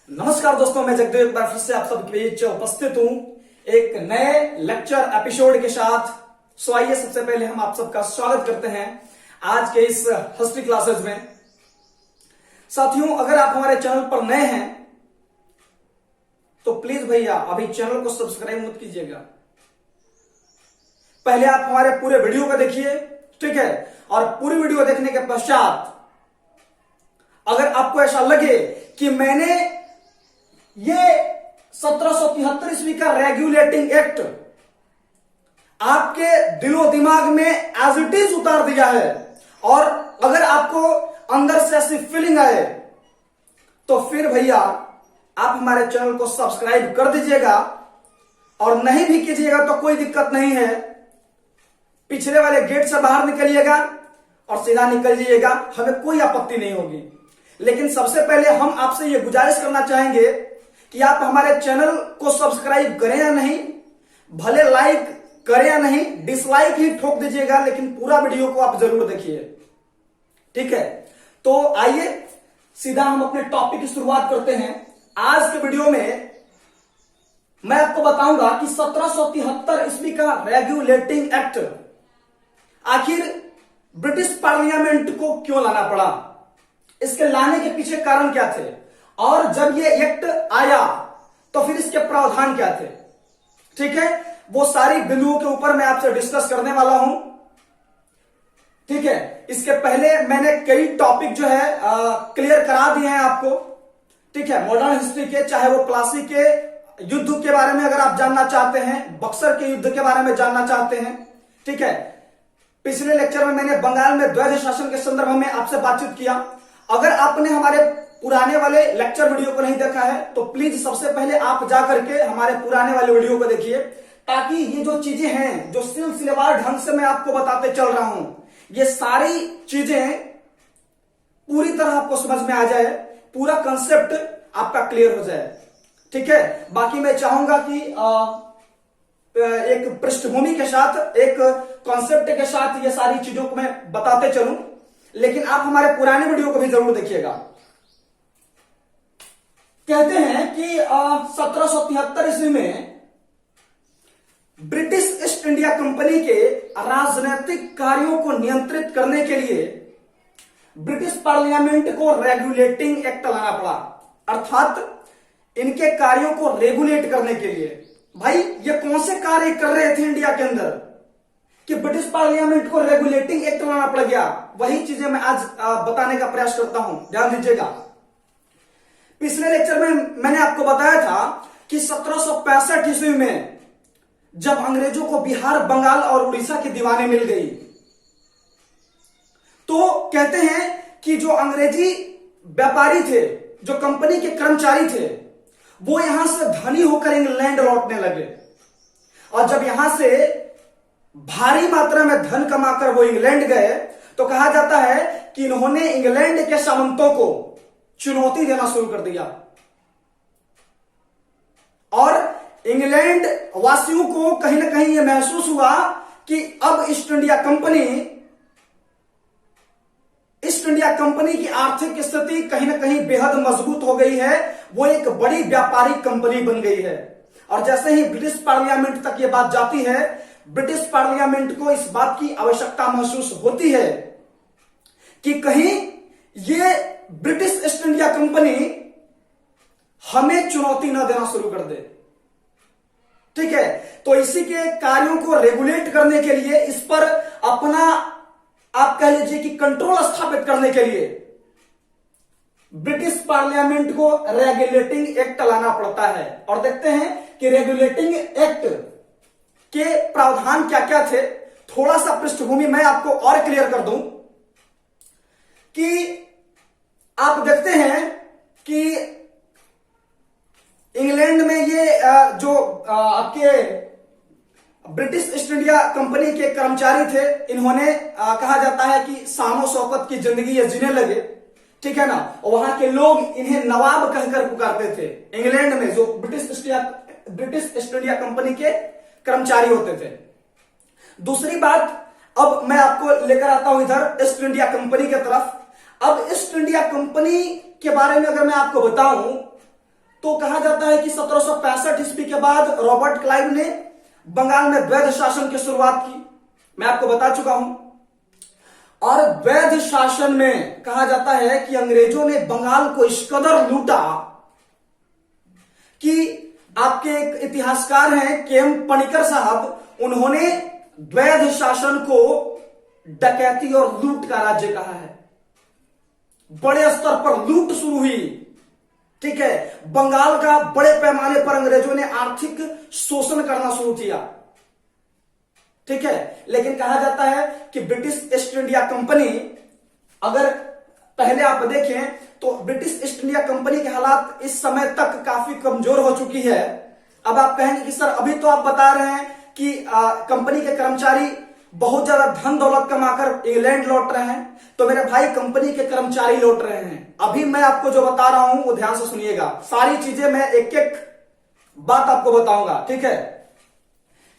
नमस्कार दोस्तों, मैं जगदेव एक बार फिर से आप सबके बीच उपस्थित हूं एक नए लेक्चर एपिसोड के साथ। सो आइए सबसे पहले हम आप सबका स्वागत करते हैं आज के इस हिस्ट्री क्लासेस में। साथियों, अगर आप हमारे चैनल पर नए हैं तो प्लीज भैया अभी चैनल को सब्सक्राइब मत कीजिएगा। पहले आप हमारे पूरे वीडियो को देखिए, ठीक है, और पूरी वीडियो देखने के पश्चात अगर आपको ऐसा लगे कि मैंने ये 1773 ईस्वी का रेगुलेटिंग एक्ट आपके दिलो दिमाग में एज इट इज उतार दिया है और अगर आपको अंदर से ऐसी फीलिंग आए तो फिर भैया आप हमारे चैनल को सब्सक्राइब कर दीजिएगा, और नहीं भी कीजिएगा तो कोई दिक्कत नहीं है। पिछले वाले गेट से बाहर निकलिएगा और सीधा निकल जाइएगा, हमें कोई आपत्ति नहीं होगी। लेकिन सबसे पहले हम आपसे यह गुजारिश करना चाहेंगे कि आप हमारे चैनल को सब्सक्राइब करें या नहीं, भले लाइक करें या नहीं, डिसलाइक ही ठोक दीजिएगा, लेकिन पूरा वीडियो को आप जरूर देखिए, ठीक है। तो आइए सीधा हम अपने टॉपिक की शुरुआत करते हैं। आज के वीडियो में मैं आपको बताऊंगा कि 1773 ईस्वी का रेगुलेटिंग एक्ट आखिर ब्रिटिश पार्लियामेंट को क्यों लाना पड़ा, इसके लाने के पीछे कारण क्या थे, और जब ये एक्ट आया तो फिर इसके प्रावधान क्या थे, ठीक है। वो सारी बिंदुओं के ऊपर मैं आपसे डिस्कस करने वाला हूं, ठीक है। इसके पहले मैंने कई टॉपिक जो है क्लियर करा दिए हैं आपको, ठीक है, मॉडर्न हिस्ट्री के, चाहे वो प्लासी के युद्ध के बारे में अगर आप जानना चाहते हैं, बक्सर के युद्ध के बारे में जानना चाहते हैं, ठीक है। पिछले लेक्चर में मैंने बंगाल में द्वैध शासन के संदर्भ में आपसे बातचीत किया। अगर आपने हमारे पुराने वाले लेक्चर वीडियो को नहीं देखा है तो प्लीज सबसे पहले आप जाकर के हमारे पुराने वाले वीडियो को देखिए, ताकि ये जो चीजें हैं जो सिलसिलेवार ढंग से मैं आपको बताते चल रहा हूं, ये सारी चीजें पूरी तरह आपको समझ में आ जाए, पूरा कंसेप्ट आपका क्लियर हो जाए, ठीक है। बाकी मैं चाहूंगा कि एक पृष्ठभूमि के साथ, एक कॉन्सेप्ट के साथ ये सारी चीजों को मैं बताते चलूं, लेकिन आप हमारे पुराने वीडियो को भी जरूर देखिएगा। कहते हैं कि 1773 ईस्वी में ब्रिटिश ईस्ट इंडिया कंपनी के राजनीतिक कार्यों को नियंत्रित करने के लिए ब्रिटिश पार्लियामेंट को रेगुलेटिंग एक्ट लाना पड़ा, अर्थात इनके कार्यों को रेगुलेट करने के लिए। भाई ये कौन से कार्य कर रहे थे इंडिया के अंदर कि ब्रिटिश पार्लियामेंट को रेगुलेटिंग एक्ट लाना पड़ गया, वही चीजें मैं आज बताने का प्रयास करता हूं, ध्यान दीजिएगा। पिछले लेक्चर में मैंने आपको बताया था कि 1765 ईस्वी में जब अंग्रेजों को बिहार, बंगाल और उड़ीसा की दीवानी मिल गई, तो कहते हैं कि जो अंग्रेजी व्यापारी थे, जो कंपनी के कर्मचारी थे, वो यहां से धनी होकर इंग्लैंड लौटने लगे, और जब यहां से भारी मात्रा में धन कमाकर वो इंग्लैंड गए तो कहा जाता है कि इन्होंने इंग्लैंड के सामंतों को चुनौती देना शुरू कर दिया, और इंग्लैंड वासियों को कहीं ना कहीं यह महसूस हुआ कि अब ईस्ट इंडिया कंपनी की आर्थिक स्थिति कहीं ना कहीं बेहद मजबूत हो गई है, वो एक बड़ी व्यापारिक कंपनी बन गई है। और जैसे ही ब्रिटिश पार्लियामेंट तक ये बात जाती है, ब्रिटिश पार्लियामेंट को इस बात की आवश्यकता महसूस होती है कि कहीं ये ब्रिटिश ईस्ट इंडिया कंपनी हमें चुनौती न देना शुरू कर दे, ठीक है। तो इसी के कार्यों को रेगुलेट करने के लिए, इस पर अपना आप कह लीजिए कि कंट्रोल स्थापित करने के लिए ब्रिटिश पार्लियामेंट को रेगुलेटिंग एक्ट लाना पड़ता है। और देखते हैं कि रेगुलेटिंग एक्ट के प्रावधान क्या क्या थे। थोड़ा सा पृष्ठभूमि मैं आपको और क्लियर कर दूं कि आप देखते हैं कि इंग्लैंड में ये जो आपके ब्रिटिश ईस्ट इंडिया कंपनी के कर्मचारी थे, इन्होंने कहा जाता है कि शानो शौकत की जिंदगी ये जीने लगे, ठीक है ना। वहां के लोग इन्हें नवाब कहकर पुकारते थे, इंग्लैंड में जो ब्रिटिश ईस्ट इंडिया कंपनी के कर्मचारी होते थे। दूसरी बात, अब मैं आपको लेकर आता हूं इधर ईस्ट इंडिया कंपनी की तरफ। अब ईस्ट इंडिया कंपनी के बारे में अगर मैं आपको बताऊं तो कहा जाता है कि 1765 ईस्वी के बाद रॉबर्ट क्लाइव ने बंगाल में वैध शासन की शुरुआत की, मैं आपको बता चुका हूं। और वैध शासन में कहा जाता है कि अंग्रेजों ने बंगाल को इस कदर लूटा कि आपके एक इतिहासकार हैं के.एम. पनिकर साहब, उन्होंने वैध शासन को डकैती और लूट का राज्य कहा है। बड़े स्तर पर लूट शुरू हुई, ठीक है। बंगाल का बड़े पैमाने पर अंग्रेजों ने आर्थिक शोषण करना शुरू किया, ठीक है। लेकिन कहा जाता है कि ब्रिटिश ईस्ट इंडिया कंपनी, अगर पहले आप देखें तो ब्रिटिश ईस्ट इंडिया कंपनी के हालात इस समय तक काफी कमजोर हो चुकी है। अब आप कहेंगे कि सर अभी तो आप बता रहे हैं कि कंपनी के कर्मचारी बहुत ज्यादा धन दौलत कमाकर इंग्लैंड लौट रहे हैं, तो मेरे भाई कंपनी के कर्मचारी लौट रहे हैं। अभी मैं आपको जो बता रहा हूं वो ध्यान से सुनिएगा, सारी चीजें मैं एक एक बात आपको बताऊंगा, ठीक है।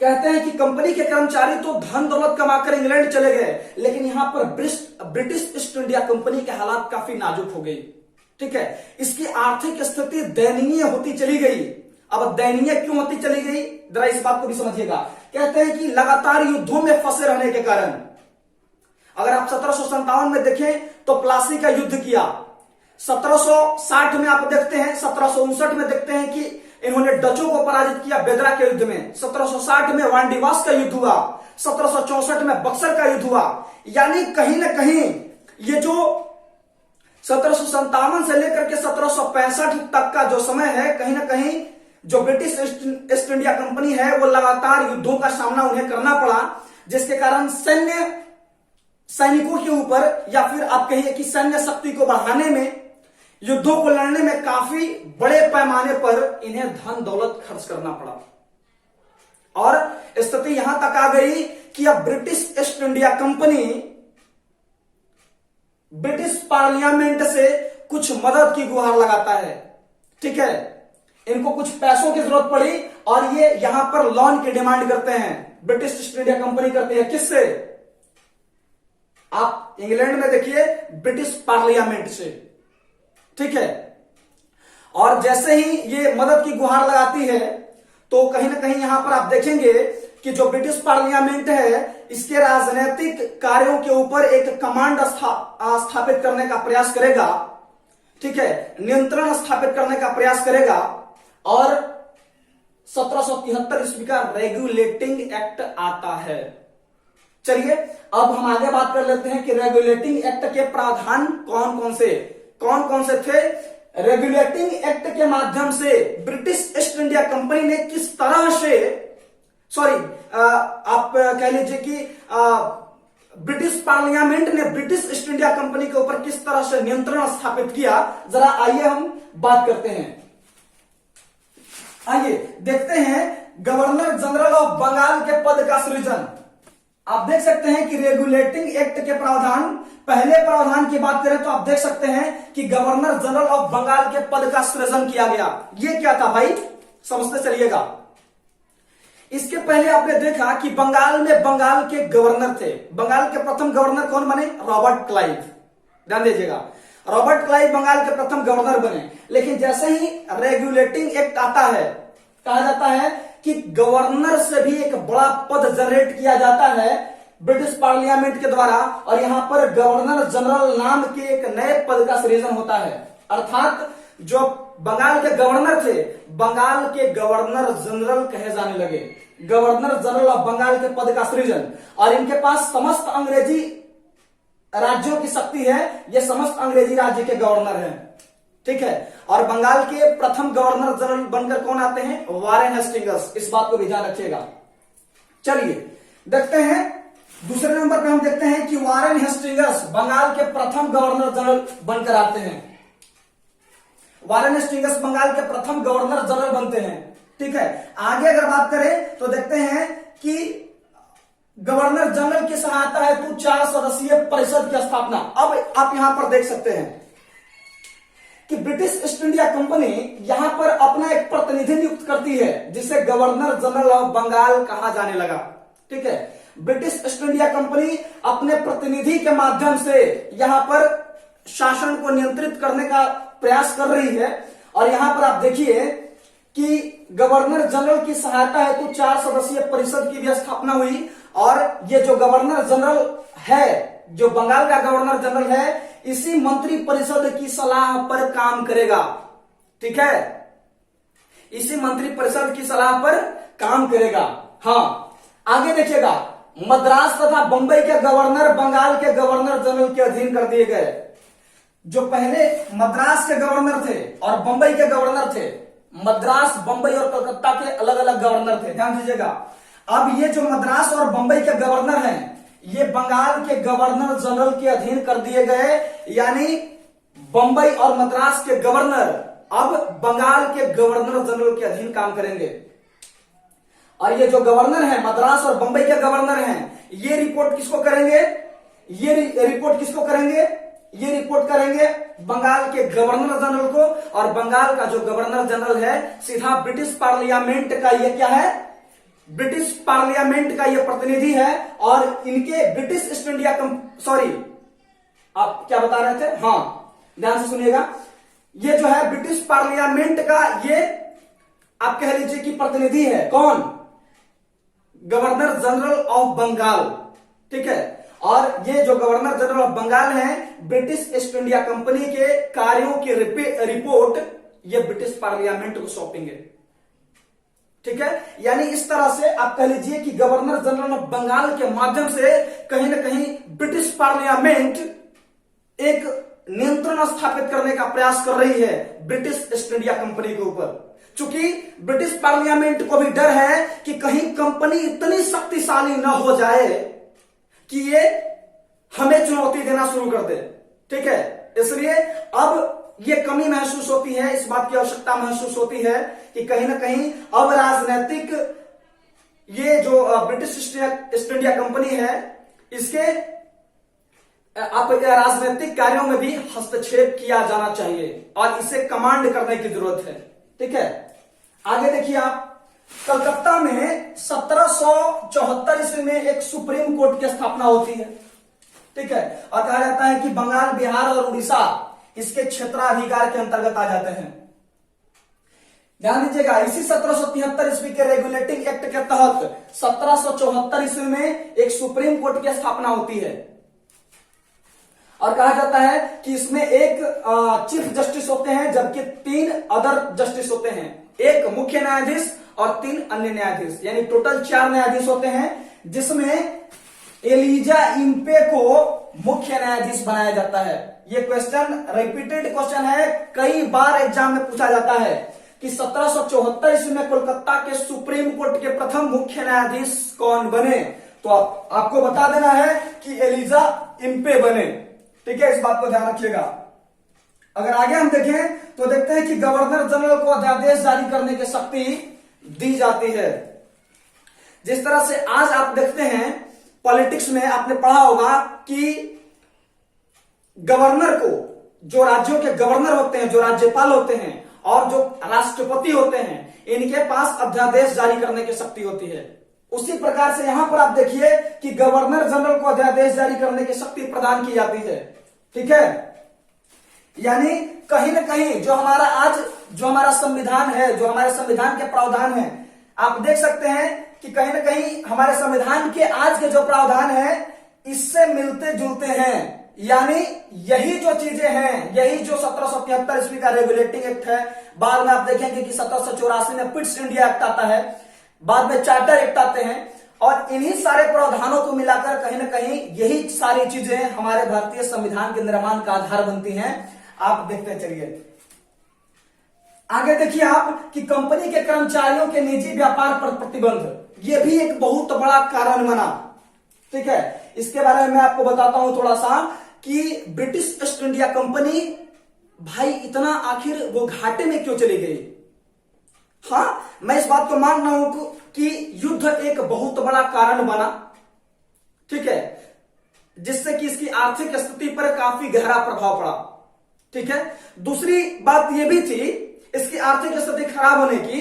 कहते हैं कि कंपनी के कर्मचारी तो धन दौलत कमाकर इंग्लैंड चले गए, लेकिन यहां पर ब्रिटिश ईस्ट इंडिया कंपनी के हालात काफी नाजुक हो गई, ठीक है। इसकी आर्थिक स्थिति दयनीय होती चली गई। अब दयनीय क्यों होती चली गई, जरा इस बात को भी समझिएगा। कहते हैं कि लगातार युद्धों में फंसे रहने के कारण, अगर आप 1757 में देखें तो प्लासी का युद्ध किया, 1760 में आप देखते हैं, 1759 में देखते हैं कि इन्होंने डचों को पराजित किया बेदरा के युद्ध में, 1760 में वांडीवास का युद्ध हुआ, 1764 में बक्सर का युद्ध हुआ। यानी कहीं ना कहीं ये जो 1757 से लेकर के 1765 तक का जो समय है, कहीं ना कहीं जो ब्रिटिश ईस्ट इंडिया कंपनी है वो लगातार युद्धों का सामना उन्हें करना पड़ा, जिसके कारण सैनिकों के ऊपर, या फिर आप कहिए कि सैन्य शक्ति को बढ़ाने में, युद्धों को लड़ने में काफी बड़े पैमाने पर इन्हें धन दौलत खर्च करना पड़ा। और स्थिति यहां तक आ गई कि अब British east India company British parliament से कुछ मदद की गुहार लगाता है, ठीक है। इनको कुछ पैसों की जरूरत पड़ी और ये यहां पर लोन की डिमांड करते हैं, ब्रिटिश ईस्ट इंडिया कंपनी करती है। किससे? आप इंग्लैंड में देखिए, ब्रिटिश पार्लियामेंट से, ठीक है। और जैसे ही ये मदद की गुहार लगाती है तो कहीं ना कहीं यहां पर आप देखेंगे कि जो ब्रिटिश पार्लियामेंट है, इसके राजनीतिक कार्यों के ऊपर एक कमांड स्थापित करने का प्रयास करेगा, ठीक है, नियंत्रण स्थापित करने का प्रयास करेगा। और 1773 ईस्वी का रेगुलेटिंग एक्ट आता है। चलिए अब हम आगे बात कर लेते हैं कि रेगुलेटिंग एक्ट के प्रावधान कौन कौन से थे। रेगुलेटिंग एक्ट के माध्यम से ब्रिटिश ईस्ट इंडिया कंपनी ने किस तरह से, आप कह लीजिए कि ब्रिटिश पार्लियामेंट ने ब्रिटिश ईस्ट इंडिया कंपनी के ऊपर किस तरह से नियंत्रण स्थापित किया, जरा आइए हम बात करते हैं। आइए देखते हैं गवर्नर जनरल ऑफ बंगाल के पद का सृजन। आप देख सकते हैं कि रेगुलेटिंग एक्ट के प्रावधान, पहले प्रावधान की बात करें तो आप देख सकते हैं कि गवर्नर जनरल ऑफ बंगाल के पद का सृजन किया गया। ये क्या था भाई, समझते चलिएगा। इसके पहले आपने देखा कि बंगाल में बंगाल के गवर्नर थे। बंगाल के प्रथम गवर्नर कौन बने? Robert Clive. ध्यान दीजिएगा, रॉबर्ट क्लाइव बंगाल के प्रथम गवर्नर बने। लेकिन जैसे ही रेगुलेटिंग एक्ट आता है, कहा जाता है कि गवर्नर से भी एक बड़ा पद जनरेट किया जाता है ब्रिटिश पार्लियामेंट के द्वारा, और यहां पर गवर्नर जनरल नाम के एक नए पद का सृजन होता है। अर्थात जो बंगाल के गवर्नर थे, बंगाल के गवर्नर जनरल कहे जाने लगे। गवर्नर जनरल ऑफ बंगाल के पद का सृजन, और इनके पास समस्त अंग्रेजी राज्यों की शक्ति है। ये समस्त अंग्रेजी राज्य के गवर्नर हैं, ठीक है। और बंगाल के प्रथम गवर्नर जनरल बनकर कौन आते हैं? Warren Hastings. इस बात को भी ध्यान रखिएगा। चलिए देखते हैं, दूसरे नंबर पे हम देखते हैं कि वारेन हेस्टिंग्स बंगाल के प्रथम गवर्नर जनरल बनकर आते हैं। वारेन हेस्टिंग्स बंगाल के प्रथम गवर्नर जनरल बनते हैं, ठीक है। आगे अगर बात करें तो देखते हैं कि गवर्नर जनरल की सहायता हेतु 4 सदस्यीय परिषद की स्थापना। अब आप यहां पर देख सकते हैं कि ब्रिटिश ईस्ट इंडिया कंपनी यहां पर अपना एक प्रतिनिधि नियुक्त करती है, जिसे गवर्नर जनरल ऑफ बंगाल कहा जाने लगा, ठीक है। ब्रिटिश ईस्ट इंडिया कंपनी अपने प्रतिनिधि के माध्यम से यहां पर शासन को नियंत्रित करने का प्रयास कर रही है, और यहां पर आप देखिए कि गवर्नर जनरल की सहायता हेतु 4 सदस्यीय परिषद की भी स्थापना हुई। और ये जो गवर्नर जनरल है, जो बंगाल का गवर्नर जनरल है, इसी मंत्री परिषद की सलाह पर काम करेगा। ठीक है, इसी मंत्री परिषद की सलाह पर काम करेगा। हाँ, आगे देखिएगा, मद्रास तथा बंबई के गवर्नर बंगाल के गवर्नर जनरल के अधीन कर दिए गए। जो पहले मद्रास के गवर्नर थे और बंबई के गवर्नर थे, मद्रास, बंबई और कलकत्ता के अलग अलग गवर्नर थे, ध्यान दीजिएगा। अब ये जो मद्रास और बंबई के गवर्नर हैं, ये बंगाल के गवर्नर जनरल के अधीन कर दिए गए। यानी बंबई और मद्रास के गवर्नर अब बंगाल के गवर्नर जनरल के अधीन काम करेंगे। और ये जो गवर्नर है, मद्रास और बंबई के गवर्नर हैं, ये रिपोर्ट किसको करेंगे? ये रिपोर्ट किसको करेंगे? ये रिपोर्ट करेंगे बंगाल के गवर्नर जनरल को। और बंगाल का जो गवर्नर जनरल है सीधा ब्रिटिश पार्लियामेंट का ये क्या है? ब्रिटिश पार्लियामेंट का ये प्रतिनिधि है। और इनके ब्रिटिश ईस्ट इंडिया सॉरी, आप क्या बता रहे थे? हाँ, ध्यान से सुनिएगा। ये जो है ब्रिटिश पार्लियामेंट का ये आप कह लीजिए कि प्रतिनिधि है। कौन? Governor general of Bengal. ठीक है, और ये जो गवर्नर जनरल ऑफ बंगाल हैं, ब्रिटिश ईस्ट इंडिया कंपनी के कार्यों की रिपोर्ट ये ब्रिटिश पार्लियामेंट को सौंपेंगे। ठीक है, यानी इस तरह से आप कह लीजिए कि गवर्नर जनरल ऑफ बंगाल के माध्यम से कहीं ना कहीं ब्रिटिश पार्लियामेंट एक नियंत्रण स्थापित करने का प्रयास कर रही है ब्रिटिश ईस्ट इंडिया कंपनी के ऊपर। चूंकि ब्रिटिश पार्लियामेंट को भी डर है कि कहीं कंपनी इतनी शक्तिशाली न हो जाए कि ये हमें चुनौती देना शुरू कर दे। ठीक है, इसलिए अब ये कमी महसूस होती है, इस बात की आवश्यकता महसूस होती है कि कहीं ना कहीं अब राजनीतिक ये जो ब्रिटिश ईस्ट इंडिया कंपनी है, इसके आप राजनीतिक कार्यों में भी हस्तक्षेप किया जाना चाहिए और इसे कमांड करने की जरूरत है। ठीक है, आगे देखिए आप, कलकत्ता में 1774 ईस्वी में एक सुप्रीम कोर्ट की स्थापना होती है। ठीक है, और कहा जाता है कि बंगाल, बिहार और उड़ीसा इसके क्षेत्राधिकार के अंतर्गत आ जाते हैं। ध्यान दीजिएगा, इसी 1773 ईस्वी के रेगुलेटिंग एक्ट के तहत 1774 ईस्वी में एक सुप्रीम कोर्ट की स्थापना होती है। और कहा जाता है कि इसमें एक चीफ जस्टिस होते हैं, जबकि 3 अदर जस्टिस होते हैं, एक मुख्य न्यायाधीश और 3 अन्य न्यायाधीश, यानी टोटल 4 न्यायाधीश होते हैं, जिसमें एलिजा इम्पे को मुख्य न्यायाधीश बनाया जाता है। ये क्वेश्चन रिपीटेड क्वेश्चन है, कई बार एग्जाम में पूछा जाता है कि 1774 ईस्वी में कोलकाता के सुप्रीम कोर्ट के प्रथम मुख्य न्यायाधीश कौन बने? तो आपको बता देना है कि एलिजा इम्पे बने। ठीक है, इस बात को ध्यान रखिएगा। अगर आगे हम देखें तो देखते हैं कि गवर्नर जनरल को अध्यादेश जारी करने की शक्ति दी जाती है। जिस तरह से आज आप देखते हैं पॉलिटिक्स में, आपने पढ़ा होगा कि गवर्नर को, जो राज्यों के गवर्नर होते हैं, जो राज्यपाल होते हैं और जो राष्ट्रपति होते हैं, इनके पास अध्यादेश जारी करने की शक्ति होती है। उसी प्रकार से यहां पर आप देखिए कि गवर्नर जनरल को अध्यादेश जारी करने की शक्ति प्रदान की जाती है। ठीक है, यानी कहीं ना कहीं जो हमारा संविधान है, जो हमारे संविधान के प्रावधान है, आप देख सकते हैं कि कहीं ना कहीं हमारे संविधान के आज के जो प्रावधान है इससे मिलते जुलते हैं। यानी यही जो चीजें हैं, यही जो 1773 ईस्वी का रेगुलेटिंग एक्ट है, बाद में आप देखेंगे कि 1784 में पिट्स इंडिया एक्ट आता है, बाद में चार्टर एक्ट आते हैं, और इन्हीं सारे प्रावधानों को मिलाकर कहीं ना कहीं यही सारी चीजें हमारे भारतीय संविधान के निर्माण का आधार बनती हैं। आप देखते चलिए आगे, देखिए आप कि कंपनी के कर्मचारियों के निजी व्यापार पर प्रतिबंध, यह भी एक बहुत बड़ा कारण बना। ठीक है, इसके बारे में मैं आपको बताता हूं थोड़ा सा कि ब्रिटिश ईस्ट इंडिया कंपनी भाई इतना आखिर वो घाटे में क्यों चली गई। हाँ, मैं इस बात को मान रहा हूं कि युद्ध एक बहुत बड़ा कारण बना। ठीक है, जिससे कि इसकी आर्थिक स्थिति पर काफी गहरा प्रभाव पड़ा। ठीक है, दूसरी बात यह भी थी इसकी आर्थिक स्थिति खराब होने की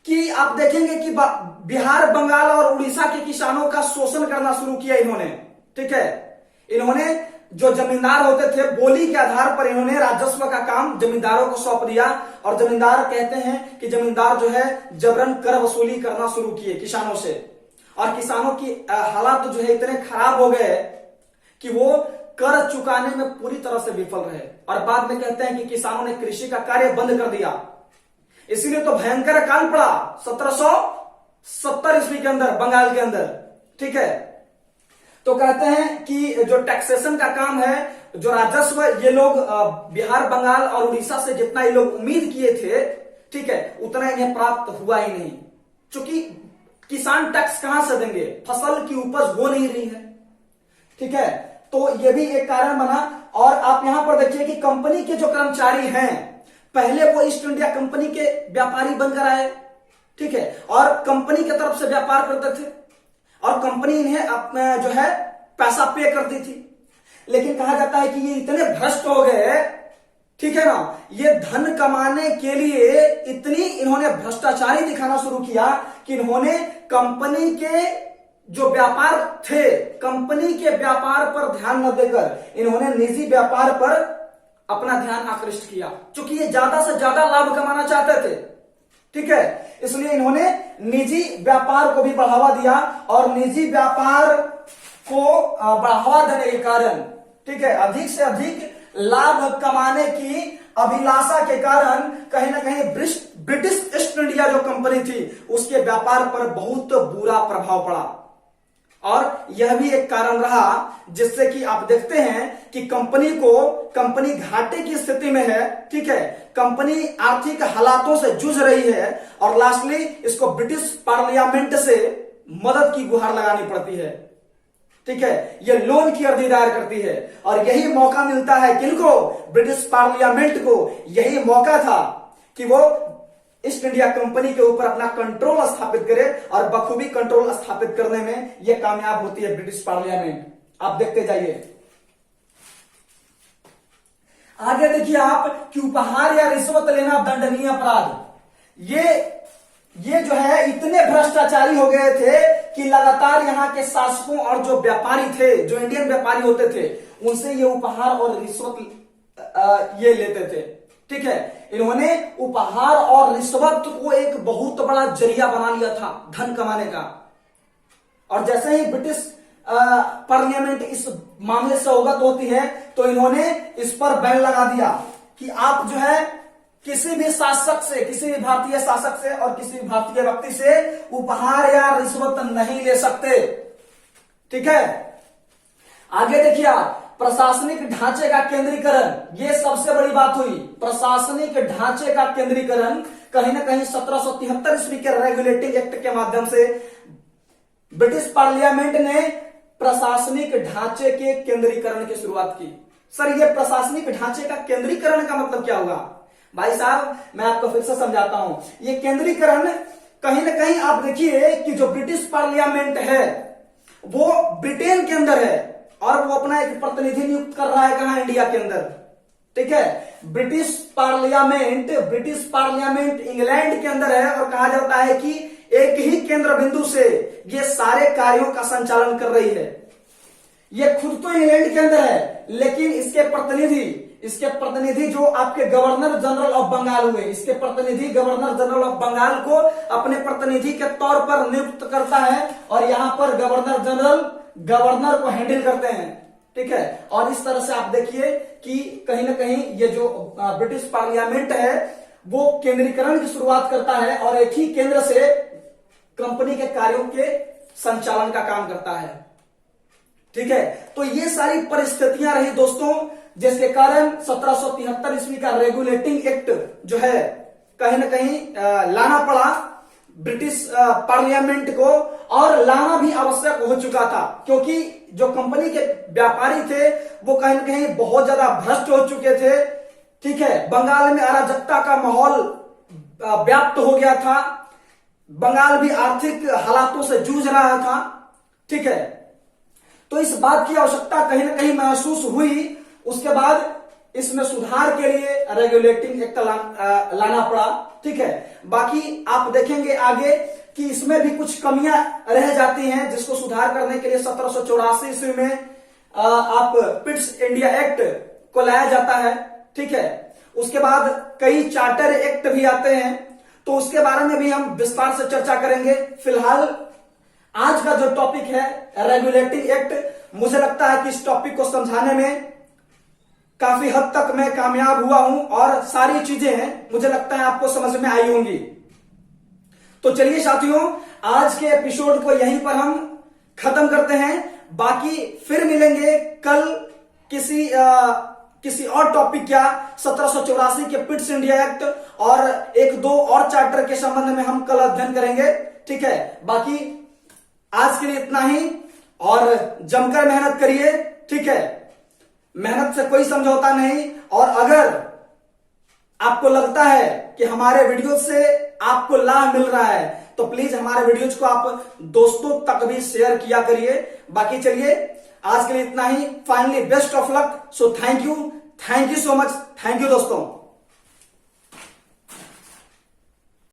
कि आप देखेंगे कि बिहार, बंगाल और उड़ीसा के किसानों का शोषण करना शुरू किया इन्होंने। ठीक है, इन्होंने जो जमींदार होते थे, बोली के आधार पर इन्होंने राजस्व का काम जमींदारों को सौंप दिया। और जमींदार कहते हैं कि जमींदार जो है जबरन कर वसूली करना शुरू किए किसानों से, और किसानों की हालात जो है इतने खराब हो गए कि वो कर चुकाने में पूरी तरह से विफल रहे। और बाद में कहते हैं कि किसानों ने कृषि का कार्य बंद कर दिया। इसीलिए तो भयंकर अकाल पड़ा 1770 ईस्वी के अंदर बंगाल के अंदर। ठीक है, तो कहते हैं कि जो टैक्सेशन का काम है, जो राजस्व ये लोग बिहार, बंगाल और उड़ीसा से जितना ये लोग उम्मीद किए थे, ठीक है, उतना इन्हें प्राप्त हुआ ही नहीं। क्योंकि किसान टैक्स कहां से देंगे, फसल की उपज हो नहीं रही है। ठीक है, तो ये भी एक कारण बना। और आप यहां पर देखिए कि कंपनी के जो कर्मचारी हैं, पहले वो ईस्ट इंडिया कंपनी के व्यापारी बनकर आए। ठीक है, और कंपनी की तरफ से व्यापार करते थे और कंपनी इन्हें अपना जो है पैसा पे करती थी। लेकिन कहा जाता है कि ये इतने भ्रष्ट हो गए, ठीक है ना, ये धन कमाने के लिए इतनी इन्होंने भ्रष्टाचारी दिखाना शुरू किया कि इन्होंने कंपनी के जो व्यापार थे, कंपनी के व्यापार पर ध्यान न देकर इन्होंने निजी व्यापार पर अपना ध्यान आकृष्ट किया, क्योंकि ये ज्यादा से ज्यादा लाभ कमाना चाहते थे। ठीक है, इसलिए इन्होंने निजी व्यापार को भी बढ़ावा दिया और निजी व्यापार को बढ़ावा देने के कारण, ठीक है, अधिक से अधिक लाभ कमाने की अभिलाषा के कारण कहीं ना कहीं ब्रिटिश ईस्ट इंडिया जो कंपनी थी उसके व्यापार पर बहुत बुरा प्रभाव पड़ा। और यह भी एक कारण रहा जिससे कि आप देखते हैं कि कंपनी घाटे की स्थिति में है। ठीक है, कंपनी आर्थिक हालातों से जूझ रही है और लास्टली इसको ब्रिटिश पार्लियामेंट से मदद की गुहार लगानी पड़ती है। ठीक है, ये लोन की अर्जी दायर करती है और यही मौका मिलता है किनको, ब्रिटिश पार्लियामेंट को। यही मौका था कि वो ईस्ट इंडिया कंपनी के ऊपर अपना कंट्रोल स्थापित करे और बखूबी कंट्रोल स्थापित करने में यह कामयाब होती है ब्रिटिश पार्लियामेंट। आप देखते जाइए आगे, देखिए आप कि उपहार या रिश्वत लेना दंडनीय अपराध। ये जो है इतने भ्रष्टाचारी हो गए थे कि लगातार यहाँ के शासकों और जो व्यापारी थे, जो इंडियन व्यापारी होते थे, उनसे ये उपहार और रिश्वत ये लेते थे। ठीक है, इन्होंने उपहार और रिश्वत को एक बहुत बड़ा जरिया बना लिया था धन कमाने का। और जैसे ही ब्रिटिश पार्लियामेंट इस मामले से अवगत होती है तो इन्होंने इस पर बैन लगा दिया कि आप जो है किसी भी शासक से, किसी भी भारतीय शासक से और किसी भी भारतीय व्यक्ति से उपहार या रिश्वत नहीं ले सकते। ठीक है, आगे देखिए आप, प्रशासनिक ढांचे का केंद्रीकरण, ये सबसे बड़ी बात हुई। प्रशासनिक ढांचे का केंद्रीकरण कहीं ना कहीं 1773 ईस्वी के रेगुलेटिंग एक्ट के माध्यम से ब्रिटिश पार्लियामेंट ने प्रशासनिक ढांचे के केंद्रीकरण की शुरुआत की। सर, ये प्रशासनिक ढांचे का केंद्रीकरण का मतलब क्या होगा? भाई साहब, मैं आपको फिर से समझाता हूं। ये केंद्रीकरण कहीं ना कहीं आप देखिए कि जो ब्रिटिश पार्लियामेंट है वो ब्रिटेन के अंदर है और वो अपना एक प्रतिनिधि नियुक्त कर रहा है कहां, इंडिया के अंदर। ठीक है, ब्रिटिश पार्लियामेंट इंग्लैंड के अंदर है और कहा जाता है कि एक ही केंद्र बिंदु से ये सारे कार्यों का संचालन कर रही है। ये खुद तो इंग्लैंड के अंदर है, लेकिन इसके प्रतिनिधि जो आपके गवर्नर जनरल ऑफ बंगाल हुए, इसके प्रतिनिधि गवर्नर जनरल ऑफ बंगाल को अपने प्रतिनिधि के तौर पर नियुक्त करता है और यहां पर गवर्नर को हैंडल करते हैं। ठीक है, और इस तरह से आप देखिए कि कहीं ना कहीं ये जो ब्रिटिश पार्लियामेंट है वो केंद्रीकरण की शुरुआत करता है और एक ही केंद्र से कंपनी के कार्यों के संचालन का काम करता है। ठीक है, तो ये सारी परिस्थितियां रही दोस्तों, जिसके कारण 1773 ईस्वी का रेगुलेटिंग एक्ट जो है कहीं ना कहीं लाना पड़ा ब्रिटिश पार्लियामेंट को, और लाना भी आवश्यक हो चुका था क्योंकि जो कंपनी के व्यापारी थे वो कहीं ना कहीं बहुत ज्यादा भ्रष्ट हो चुके थे। ठीक है, बंगाल में अराजकता का माहौल व्याप्त हो गया था, बंगाल भी आर्थिक हालातों से जूझ रहा था। ठीक है, तो इस बात की आवश्यकता कहीं ना कहीं महसूस हुई। उसके बाद इसमें सुधार के लिए रेगुलेटिंग एक्ट लाना पड़ा। ठीक है, बाकी आप देखेंगे आगे कि इसमें भी कुछ कमियां रह जाती हैं जिसको सुधार करने के लिए 1784 ईस्वी में आप पिट्स इंडिया एक्ट को लाया जाता है, ठीक है। उसके बाद कई चार्टर एक्ट भी आते हैं, तो उसके बारे में भी हम विस्तार से चर्चा करेंगे। फिलहाल आज का जो टॉपिक है रेगुलेटिंग एक्ट, मुझे लगता है कि इस टॉपिक को समझाने में काफी हद तक मैं कामयाब हुआ हूं और सारी चीजें हैं मुझे लगता है आपको समझ में आई होंगी। तो चलिए साथियों, आज के एपिसोड को यहीं पर हम खत्म करते हैं। बाकी फिर मिलेंगे कल किसी और टॉपिक या 1784 के पिट्स इंडिया एक्ट और एक दो और चार्टर के संबंध में हम कल अध्ययन करेंगे, ठीक है। बाकी आज के लिए इतना ही और जमकर मेहनत करिए, ठीक है। मेहनत से कोई समझौता नहीं। और अगर आपको लगता है कि हमारे वीडियो से आपको लाभ मिल रहा है तो प्लीज हमारे वीडियोज को आप दोस्तों तक भी शेयर किया करिए। बाकी चलिए आज के लिए इतना ही। Finally best of luck. So thank you so much. Thank you दोस्तों।